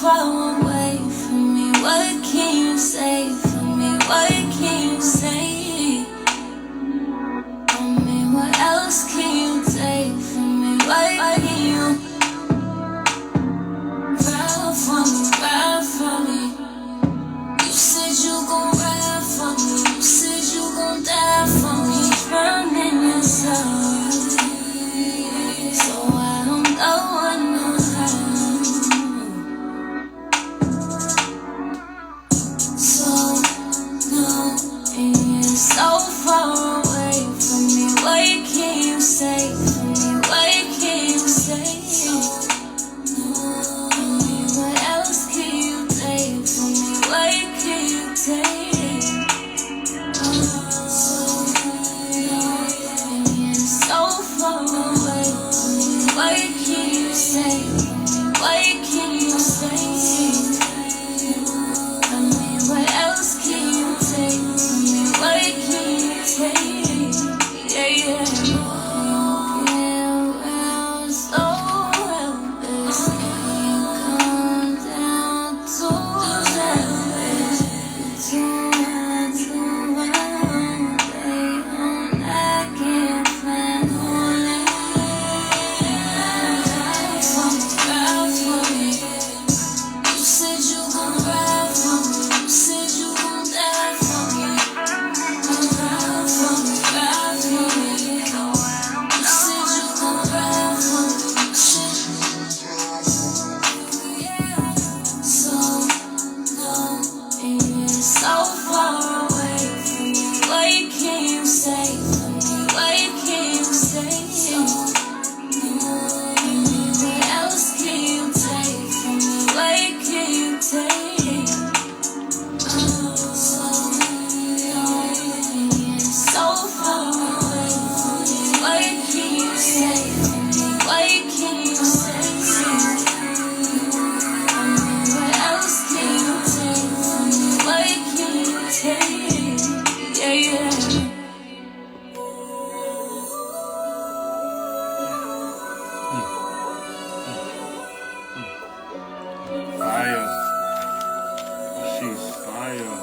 far away from me. What can you say for me? What can you say? I mean, what else can you take from me? What can you ride for me? You said you gon' ride for me. You said you gon' die for me. Running yourself, so I don't know how. So no, and you're so far away from me. What can you say for me? What can you say? What else can you take from me? What can you take? And you're so far away from me. What can you say for me? What can you say? What else can you take from me? What can you take? Yeah. I'm so helpless. Can you come down to that? To one day on I can't find no ride for me. You said you gon' ride for me. You said you gon' die for me. Ride for me, ride for me. You said you gon' ride for me. Yeah. So no, and you're so far away from me. What can you say for me? What can you say? What else can you take from me? What can you take? So far away from me. What can you say for me? What can you say? What else can you take from me? What can you take? Yeah. Fire. She's fire.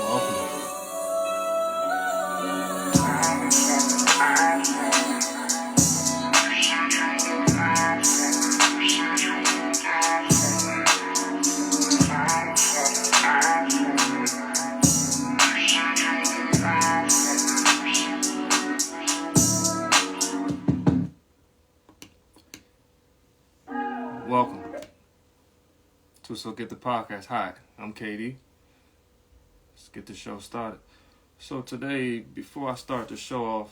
Welcome. Welcome to So Get the Podcast. Hi, I'm Katie. Let's get the show started. So today, before I start the show off,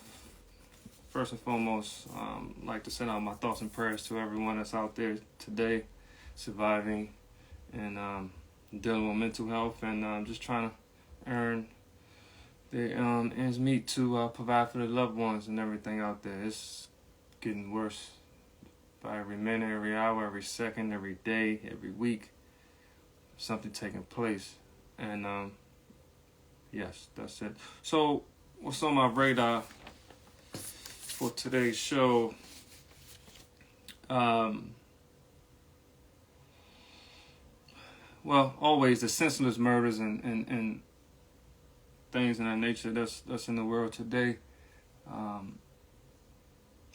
first and foremost, I'd like to send out my thoughts and prayers to everyone that's out there today, surviving and dealing with mental health and just trying to earn their ends meet to provide for their loved ones and everything out there. It's getting worse by every minute, every hour, every second, every day, every week. Something taking place. And yes, that's it. So what's on my radar for today's show? Well, always the senseless murders and things of that nature that's in the world today.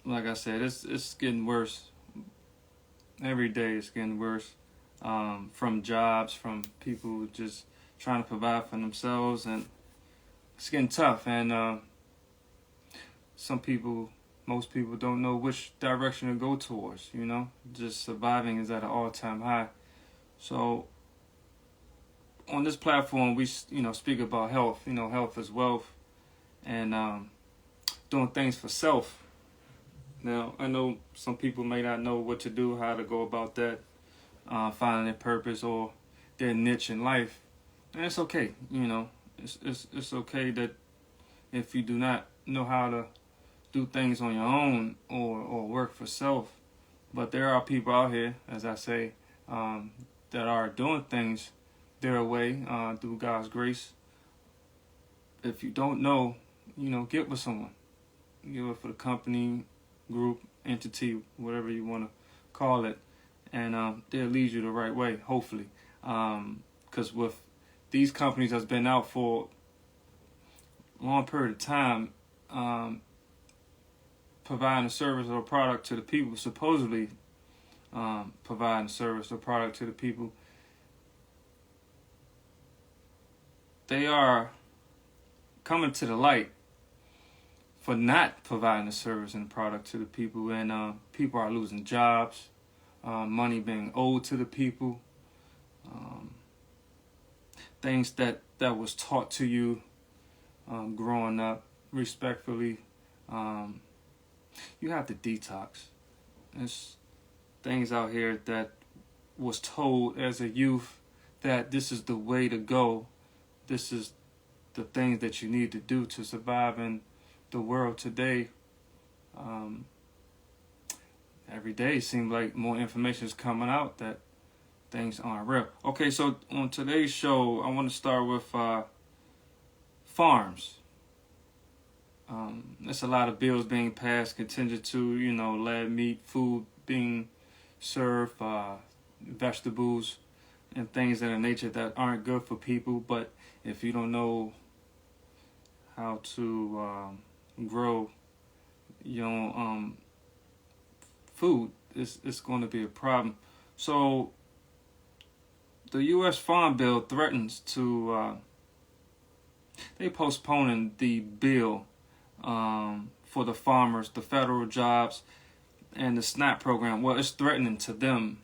Like I said, it's getting worse. Every day it's getting worse. From jobs, from people just trying to provide for themselves, and it's getting tough. And most people don't know which direction to go towards, just surviving is at an all-time high. So on this platform, we, speak about health, health is wealth, and doing things for self. Now, I know some people may not know what to do, how to go about that, finding their purpose or their niche in life. And it's okay, It's okay that if you do not know how to do things on your own or work for self. But there are people out here, as I say, that are doing things their way through God's grace. If you don't know, get with someone. Get with the company, group, entity, whatever you want to call it, and they'll lead you the right way, hopefully. Because with these companies that's been out for a long period of time, providing a service or a product to the people, supposedly providing a service or product to the people, they are coming to the light for not providing a service and a product to the people, and people are losing jobs, money being owed to the people, things that was taught to you growing up respectfully. You have to detox. There's things out here that was told as a youth that this is the way to go. This is the things that you need to do to survive in the world today. Every day it seems like more information is coming out that things aren't real. Okay, so on today's show, I want to start with farms. There's a lot of bills being passed contingent to, lab meat, food being served, vegetables, and things of that nature that aren't good for people. But if you don't know how to grow your own food, it's going to be a problem. So the U.S. Farm Bill threatens to they postponing the bill for the farmers, the federal jobs, and the SNAP program. Well, it's threatening to them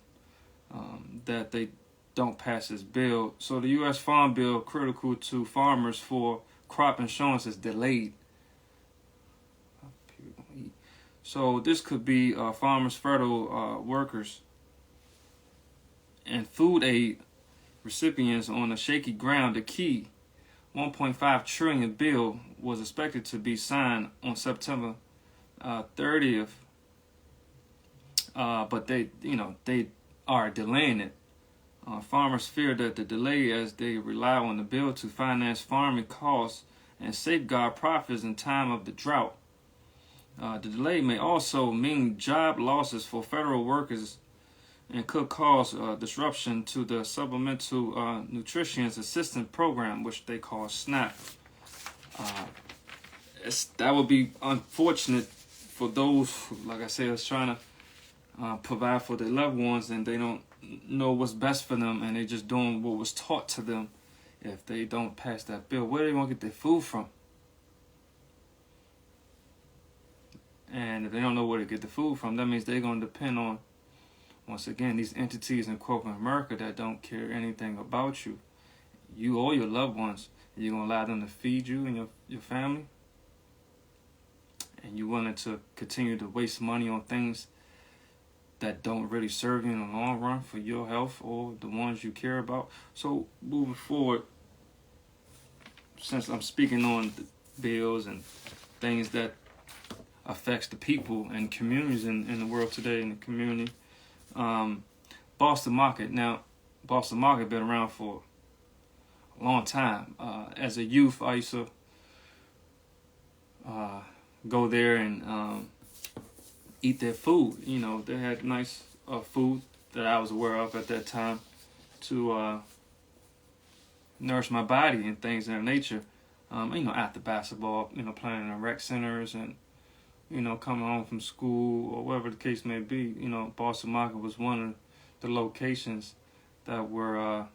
that they don't pass this bill. So the U.S. Farm Bill, critical to farmers for crop insurance, is delayed. So this could be farmers, federal workers, and food aid recipients on a shaky ground. The key $1.5 trillion bill was expected to be signed on September 30th, but they are delaying it. Farmers fear that the delay, as they rely on the bill to finance farming costs and safeguard profits in time of the drought. The delay may also mean job losses for federal workers and could cause disruption to the Supplemental Nutrition Assistance Program, which they call SNAP. That would be unfortunate for those who, like I said, is trying to provide for their loved ones, and they don't know what's best for them, and they're just doing what was taught to them. If they don't pass that bill, where are they going to get their food from? And if they don't know where to get the food from, that means they're going to depend on, once again, these entities in corporate America that don't care anything about you. You or your loved ones. You're going to allow them to feed you and your family? And you're willing to continue to waste money on things that don't really serve you in the long run for your health or the ones you care about? So moving forward, since I'm speaking on the bills and things that affects the people and communities in the world today, in the community, Boston Market. Now, Boston Market been around for a long time. As a youth, I used to go there and eat their food. They had nice food that I was aware of at that time to nourish my body and things of that nature. After basketball, playing in the rec centers and coming home from school or whatever the case may be, Boston Market was one of the locations that were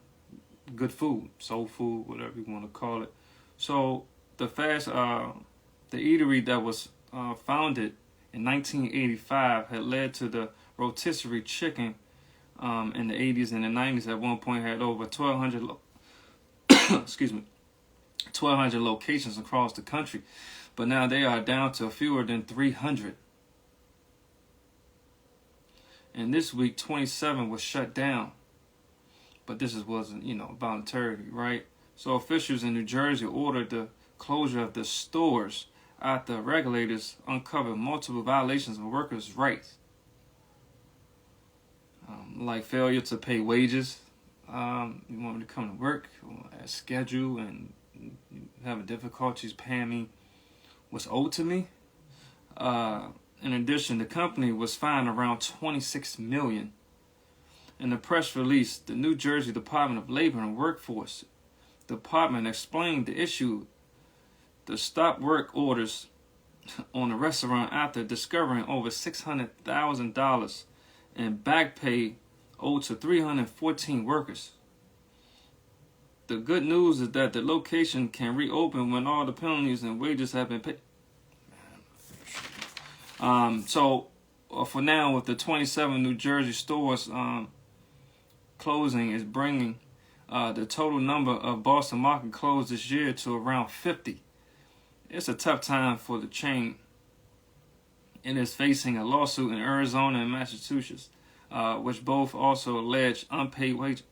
good food, soul food, whatever you want to call it. So the eatery that was founded in 1985 had led to the rotisserie chicken in the 80s and the 90s. At one point had over 1,200 1,200 locations across the country. But now they are down to fewer than 300. And this week, 27 was shut down. But this wasn't, voluntarily, right? So officials in New Jersey ordered the closure of the stores after regulators uncovered multiple violations of workers' rights, like failure to pay wages. You want me to come to work as scheduled and having difficulties paying me what's owed to me. In addition, the company was fined around $26 million. In the press release, the New Jersey Department of Labor and Workforce Department explained the issue, the stop work orders on the restaurant after discovering over $600,000 in back pay owed to 314 workers. The good news is that the location can reopen when all the penalties and wages have been paid. So for now, with the 27 New Jersey stores closing, is bringing the total number of Boston Market closed this year to around 50. It's a tough time for the chain. It is facing a lawsuit in Arizona and Massachusetts, which both also allege unpaid wage.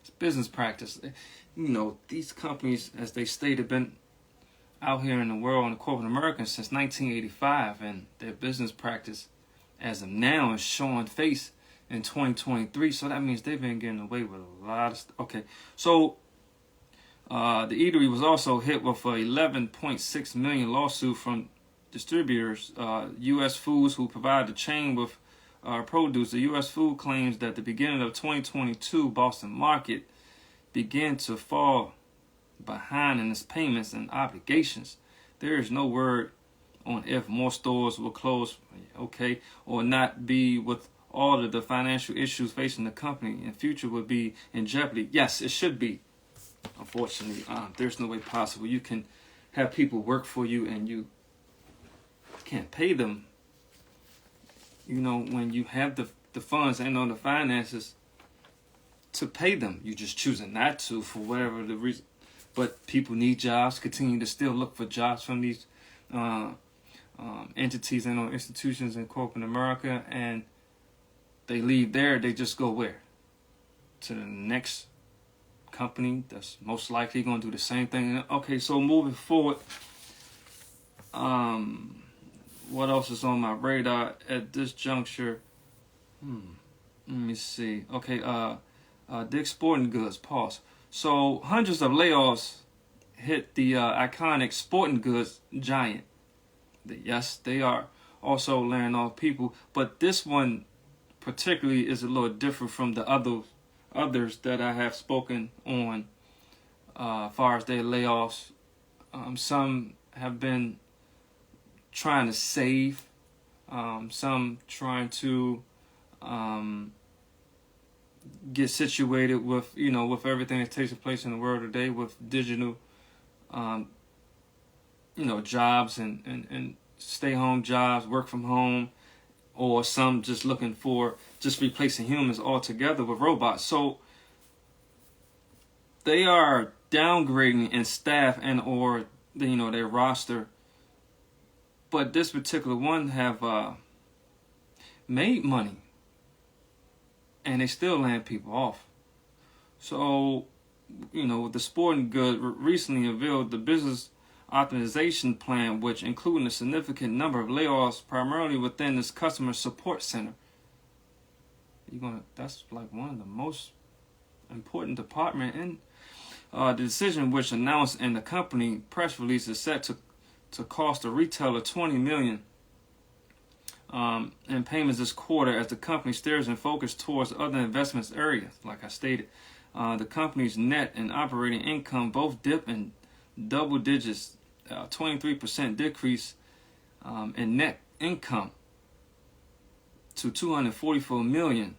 It's business practice. You know, these companies, as they stated, have been out here in the world, in the corporate America, since 1985, and their business practice as of now is showing face in 2023. So that means they've been getting away with a lot of stuff. Okay, so the eatery was also hit with a $11.6 million lawsuit from distributors, U.S. Foods, who provide the chain with produce. The U.S. Food claims that the beginning of 2022, Boston Market began to fall behind in its payments and obligations. There is no word on if more stores will close, okay, or not be, with all of the financial issues facing the company in future would be in jeopardy. Yes, it should be. Unfortunately, there's no way possible you can have people work for you and you can't pay them. You know, when you have the funds and the finances to pay them, you just choosing not to for whatever the reason. But people need jobs, continue to still look for jobs from these entities and institutions in corporate America, and they leave there, they just go where? To the next company that's most likely going to do the same thing. Okay, so moving forward, what else is on my radar at this juncture? Let me see. Okay, Dick's Sporting Goods, pause. So hundreds of layoffs hit the iconic sporting goods giant. Yes, they are also laying off people, but this one particularly is a little different from the others that I have spoken on as far as their layoffs. Some have been trying to save, some trying to get situated with, with everything that takes place in the world today, with digital, jobs and stay-home jobs, work from home, or some just looking for just replacing humans altogether with robots. So they are downgrading in staff and or their roster. But this particular one have made money, and they still land people off. So, the sporting good recently unveiled the business optimization plan, which included a significant number of layoffs, primarily within its customer support center. That's like one of the most important department in the decision, which announced in the company press release, is set to cost the retailer $20 million in payments this quarter, as the company steers and focus towards other investments areas. Like I stated, the company's net and operating income both dip in double digits, 23% decrease in net income to $244 million,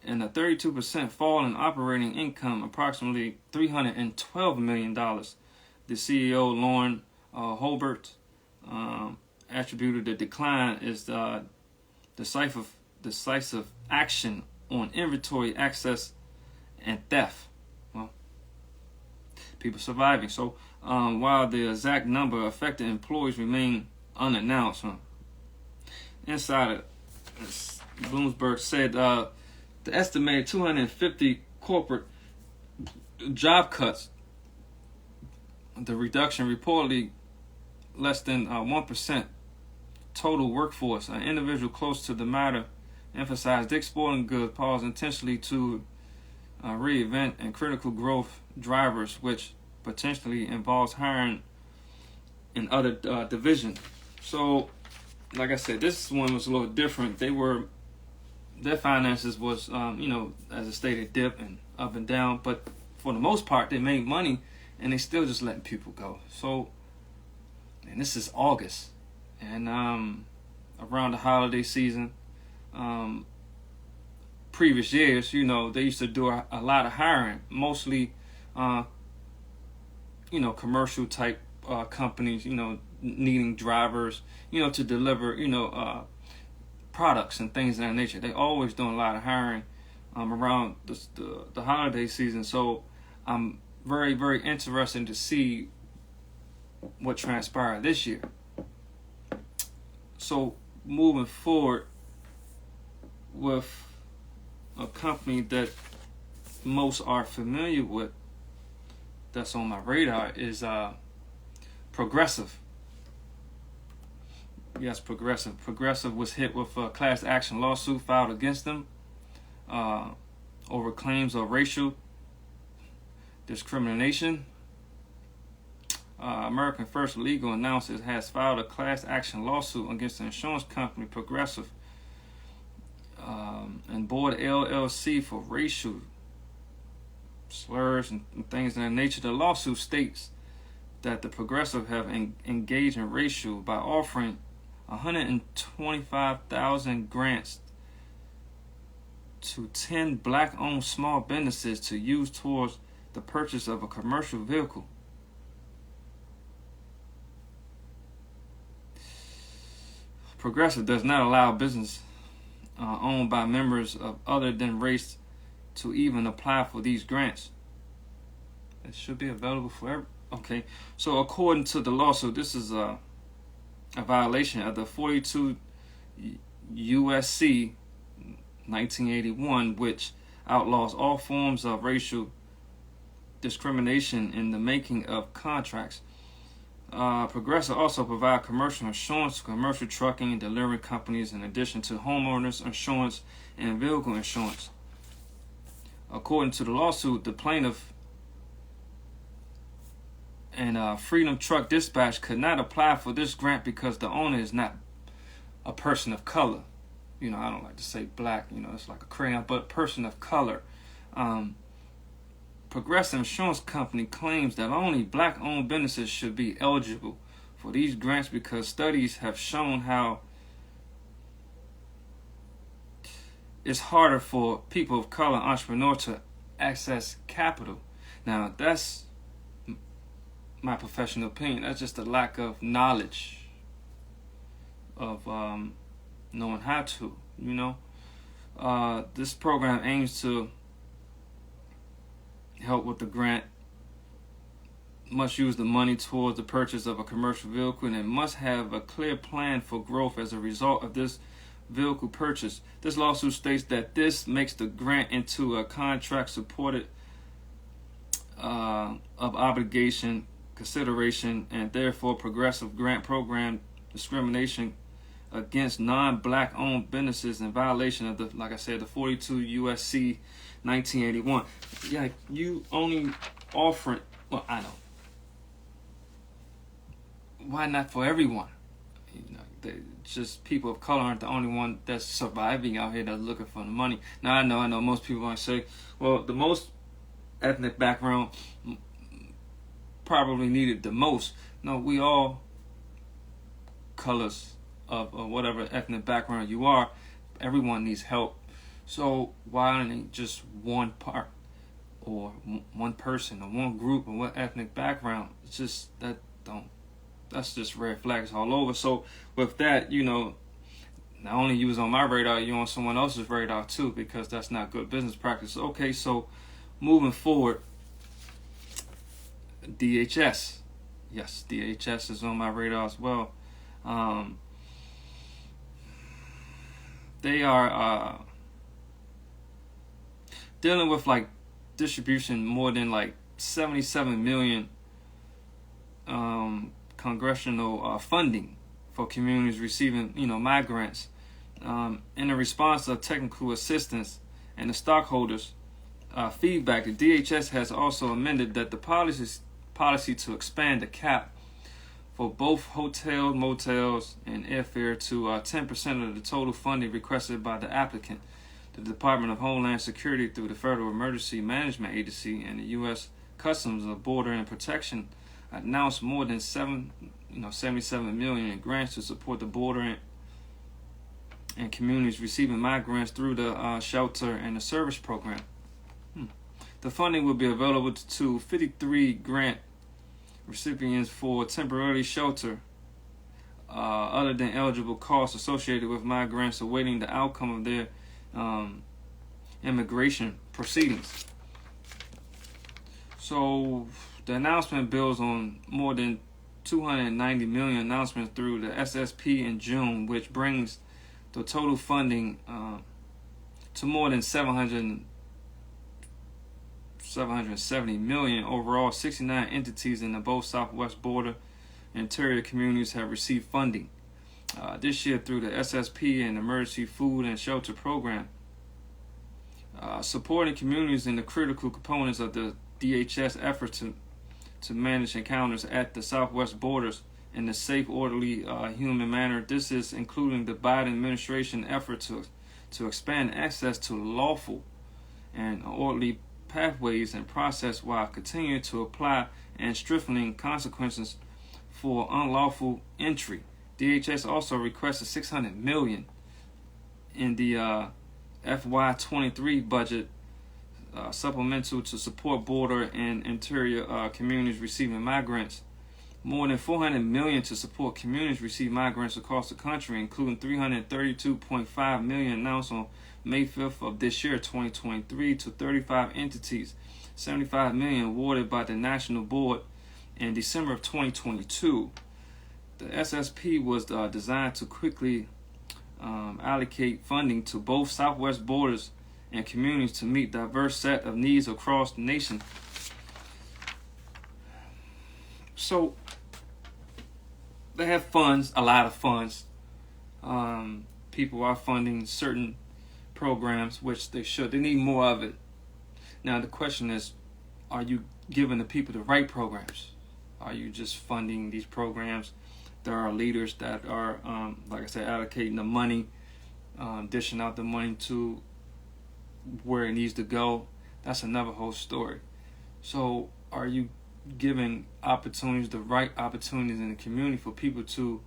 and a 32% fall in operating income, approximately $312 million. The CEO, Lauren Hobart, attributed the decline is the decisive action on inventory access and theft. Well, people surviving. So while the exact number of affected employees remain unannounced, Insider Bloomberg said the estimated 250 corporate job cuts, the reduction reportedly less than 1% total workforce. An individual close to the matter emphasized Dick's Sporting Goods paused intentionally to reinvent and critical growth drivers, which potentially involves hiring in other divisions. So, like I said, this one was a little different. Their finances was, as I stated, dip and up and down, but for the most part, they made money, and they still just letting people go. So, and this is August, and around the holiday season, previous years, they used to do a lot of hiring, mostly, commercial type companies, needing drivers, to deliver, products and things of that nature. They always doing a lot of hiring around the holiday season. So I'm very, very interested to see what transpired this year. So moving forward with a company that most are familiar with, that's on my radar, is Progressive. Yes, Progressive. Progressive was hit with a class action lawsuit filed against them over claims of racial discrimination. American First Legal announced it has filed a class action lawsuit against the insurance company Progressive and Board LLC for racial slurs and things of that nature. The lawsuit states that the Progressive have engaged in racial by offering 125,000 grants to 10 black-owned small businesses to use towards the purchase of a commercial vehicle. Progressive does not allow business owned by members of other than race to even apply for these grants. It should be available for every. Okay, so according to the lawsuit, this is a violation of the 42 USC 1981, which outlaws all forms of racial discrimination in the making of contracts. Progressive also provide commercial insurance to commercial trucking and delivery companies in addition to homeowners insurance and vehicle insurance. According to the lawsuit, the plaintiff and Freedom Truck Dispatch could not apply for this grant because the owner is not a person of color. I don't like to say black, it's like a crayon, but person of color. Progressive Insurance Company claims that only black-owned businesses should be eligible for these grants because studies have shown how it's harder for people of color entrepreneurs to access capital. Now, that's my professional opinion. That's just a lack of knowledge of knowing how to, This program aims to help with the grant, must use the money towards the purchase of a commercial vehicle, and it must have a clear plan for growth as a result of this vehicle purchase. This lawsuit states that this makes the grant into a contract supported of obligation consideration, and therefore Progressive grant program discrimination against non-black owned businesses in violation of the, like I said, the 42 USC 1981. Yeah, you only offering, well, I know. Why not for everyone? Just people of color aren't the only one that's surviving out here that's looking for the money. Now, I know most people might say, well, the most ethnic background probably needed the most. No, we all colors of whatever ethnic background you are, everyone needs help. So why don't just one part or one person or one group or one ethnic background? It's just that's just red flags all over. So with that, not only you was on my radar, you on someone else's radar too, because that's not good business practice. Okay, so moving forward, DHS. Yes, DHS is on my radar as well. They are dealing with like distribution more than like 77 million congressional funding for communities receiving, migrants. In a response to technical assistance and the stockholders' feedback, the DHS has also amended that the policy to expand the cap for both hotels, motels, and airfare to 10% of the total funding requested by the applicant. The Department of Homeland Security, through the Federal Emergency Management Agency and the U.S. Customs and Border and Protection, announced more than $77 million in grants to support the border and communities receiving migrants through the shelter and the service program. The funding will be available to 53 grant recipients for temporary shelter, other than eligible costs associated with migrants awaiting the outcome of their immigration proceedings. So the announcement builds on more than 290 million announcements through the SSP in June, which brings the total funding to more than 770 million. Overall, 69 entities in the both southwest border and interior communities have received funding this year through the SSP and Emergency Food and Shelter Program. Supporting communities in the critical components of the DHS efforts to manage encounters at the southwest borders in a safe, orderly, human manner. This is including the Biden administration effort to expand access to lawful and orderly pathways and process while continuing to apply and strengthening consequences for unlawful entry. DHS also requested $600 million in the FY23 budget supplemental to support border and interior communities receiving migrants. More than $400 million to support communities receiving migrants across the country, including $332.5 million announced on May 5th of this year, 2023, to 35 entities. $75 million awarded by the National Board in December of 2022. The SSP was designed to quickly allocate funding to both southwest borders and communities to meet diverse set of needs across the nation. So they have funds, a lot of funds. People are funding certain programs, which they should. They need more of it. Now the question is, are you giving the people the right programs? Are you just funding these programs? There are leaders that are, like I said, allocating the money, dishing out the money to where it needs to go. That's another whole story. So are you giving opportunities, the right opportunities in the community for people to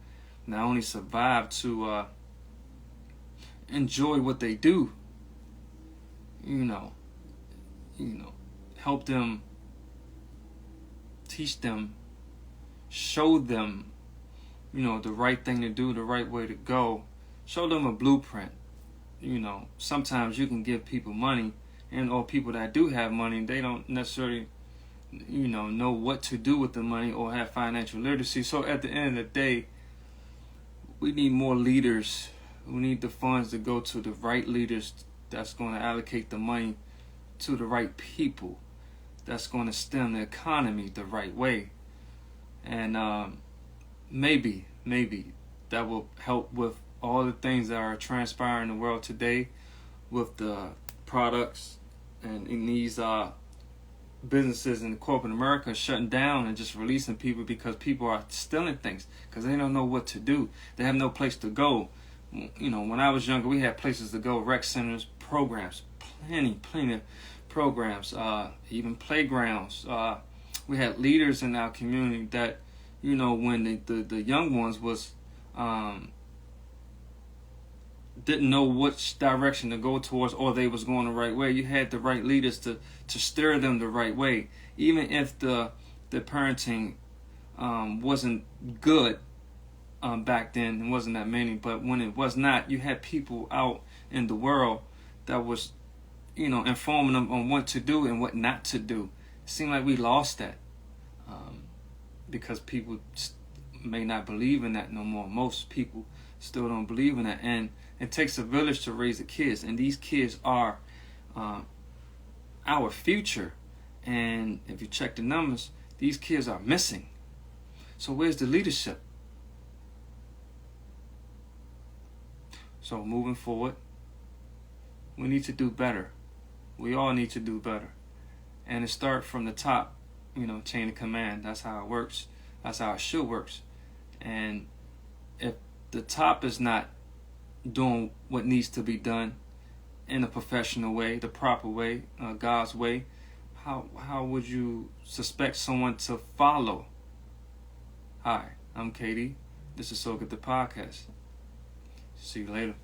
not only survive, to enjoy what they do, help them, teach them, show them, the right thing to do, the right way to go, show them a blueprint. Sometimes you can give people money, or people that do have money, they don't necessarily know what to do with the money or have financial literacy. So at the end of the day, we need more leaders. We need the funds to go to the right leaders that's going to allocate the money to the right people, that's going to stem the economy the right way. And maybe that will help with all the things that are transpiring in the world today with the products and in these businesses in corporate America shutting down and just releasing people because people are stealing things because they don't know what to do. They have no place to go. When I was younger, we had places to go, rec centers, programs, plenty of programs, even playgrounds. We had leaders in our community that, when the young ones was didn't know which direction to go towards, or they was going the right way, you had the right leaders to steer them the right way, even if the parenting wasn't good back then. It wasn't that many, but when it was not, you had people out in the world that was informing them on what to do and what not to do. It seemed like we lost that because people may not believe in that no more. Most people still don't believe in that, and it takes a village to raise the kids, and these kids are our future. And if you check the numbers, these kids are missing. So where's the leadership? So moving forward, we need to do better. We all need to do better. And it starts from the top, chain of command. That's how it works. That's how it should work. And if the top is not doing what needs to be done in a professional way, the proper way, God's way, how would you suspect someone to follow? Hi, I'm KD. This is So Good the Podcast. See you later.